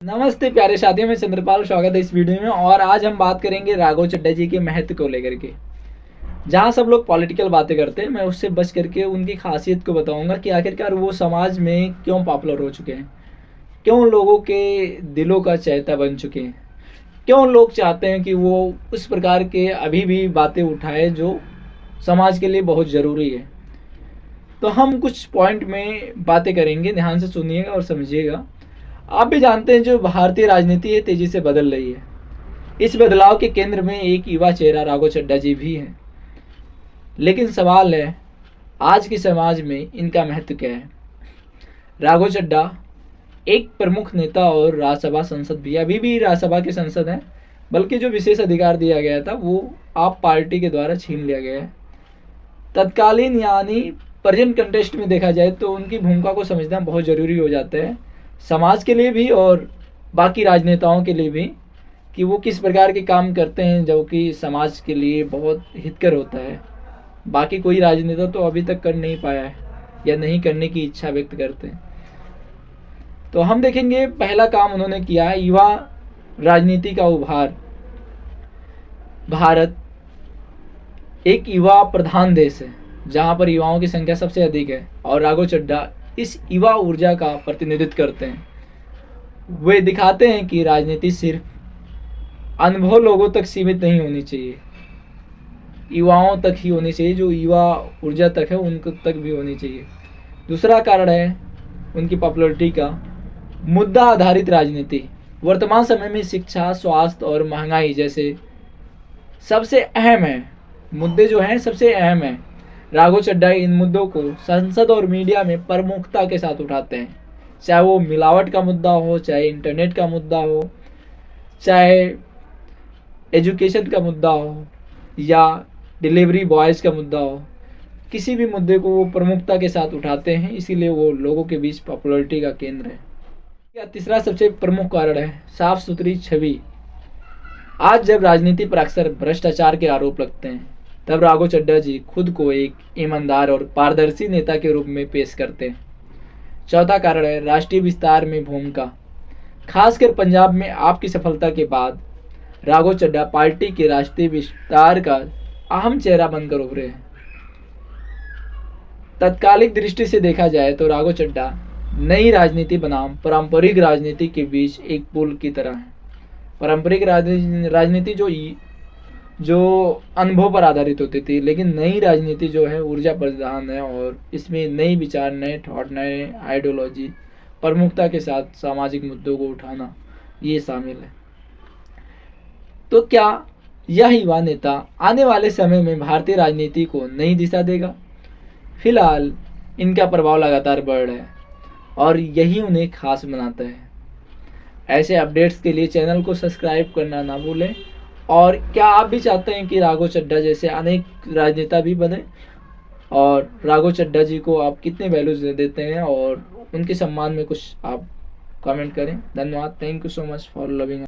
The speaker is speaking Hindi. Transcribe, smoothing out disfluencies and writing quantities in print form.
नमस्ते प्यारे साथियों में चंद्रपाल स्वागत है इस वीडियो में। और आज हम बात करेंगे राघव चड्ढा जी के महत्व को लेकर के। जहाँ सब लोग पॉलिटिकल बातें करते हैं, मैं उससे बच करके उनकी खासियत को बताऊंगा कि आखिरकार वो समाज में क्यों पॉपुलर हो चुके हैं, क्यों लोगों के दिलों का चहेता बन चुके हैं, क्यों लोग चाहते हैं कि वो उस प्रकार के अभी भी बातें उठाए जो समाज के लिए बहुत ज़रूरी है। तो हम कुछ पॉइंट में बातें करेंगे, ध्यान से सुनिएगा और समझिएगा। आप भी जानते हैं जो भारतीय राजनीति है तेजी से बदल रही है। इस बदलाव के केंद्र में एक युवा चेहरा राघव चड्ढा जी भी हैं। लेकिन सवाल है, आज के समाज में इनका महत्व क्या है। राघव चड्ढा एक प्रमुख नेता और राज्यसभा सांसद भी, अभी भी राज्यसभा के सांसद हैं, बल्कि जो विशेष अधिकार दिया गया था वो आप पार्टी के द्वारा छीन लिया गया है। तत्कालीन यानी प्रेजेंट कंटेस्ट में देखा जाए तो उनकी भूमिका को समझना बहुत ज़रूरी हो जाता है, समाज के लिए भी और बाकी राजनेताओं के लिए भी, कि वो किस प्रकार के काम करते हैं जो कि समाज के लिए बहुत हितकर होता है। बाकी कोई राजनेता तो अभी तक कर नहीं पाया है या नहीं करने की इच्छा व्यक्त करते हैं। तो हम देखेंगे पहला काम उन्होंने किया है युवा राजनीति का उभार। भारत एक युवा प्रधान देश है जहाँ पर युवाओं की संख्या सबसे अधिक है, और राघव चड्ढा इस युवा ऊर्जा का प्रतिनिधित्व करते हैं। वे दिखाते हैं कि राजनीति सिर्फ अनुभव लोगों तक सीमित नहीं होनी चाहिए, युवाओं तक ही होनी चाहिए, जो युवा ऊर्जा तक है उनको तक भी होनी चाहिए। दूसरा कारण है उनकी पॉपुलैरिटी का, मुद्दा आधारित राजनीति। वर्तमान समय में शिक्षा, स्वास्थ्य और महंगाई जैसे सबसे अहम है मुद्दे जो हैं सबसे अहम है। राघव चड्ढा इन मुद्दों को संसद और मीडिया में प्रमुखता के साथ उठाते हैं, चाहे वो मिलावट का मुद्दा हो, चाहे इंटरनेट का मुद्दा हो, चाहे एजुकेशन का मुद्दा हो, या डिलीवरी बॉयज़ का मुद्दा हो। किसी भी मुद्दे को वो प्रमुखता के साथ उठाते हैं, इसीलिए वो लोगों के बीच पॉपुलैरिटी का केंद्र है। या तीसरा सबसे प्रमुख कारण है साफ सुथरी छवि। आज जब राजनीति पर अक्सर भ्रष्टाचार के आरोप लगते हैं, तब राघव चड्ढा जी खुद को एक ईमानदार और पारदर्शी नेता के रूप में पेश करते हैं। चौथा कारण है राष्ट्रीय विस्तार में भूमिका। खासकर पंजाब में आपकी सफलता के बाद राघव चड्ढा पार्टी के राष्ट्रीय विस्तार का अहम चेहरा बनकर उभरे हैं। तत्कालिक दृष्टि से देखा जाए तो राघव चड्ढा नई राजनीति बनाम पारंपरिक राजनीति के बीच एक पुल की तरह है। पारंपरिक राजनीति जो अनुभव पर आधारित होती थी, लेकिन नई राजनीति जो है ऊर्जा प्रधान है, और इसमें नई विचार, नए थॉट, नए आइडियोलॉजी, प्रमुखता के साथ सामाजिक मुद्दों को उठाना, ये शामिल है। तो क्या यह युवा नेता आने वाले समय में भारतीय राजनीति को नई दिशा देगा? फिलहाल इनका प्रभाव लगातार बढ़ रहा है और यही उन्हें खास बनाता है। ऐसे अपडेट्स के लिए चैनल को सब्सक्राइब करना ना भूलें। और क्या आप भी चाहते हैं कि राघव चड्ढा जैसे अनेक राजनेता भी बने? और राघव चड्ढा जी को आप कितने वैल्यूज दे देते हैं, और उनके सम्मान में कुछ आप कमेंट करें। धन्यवाद। Thank you so much for loving.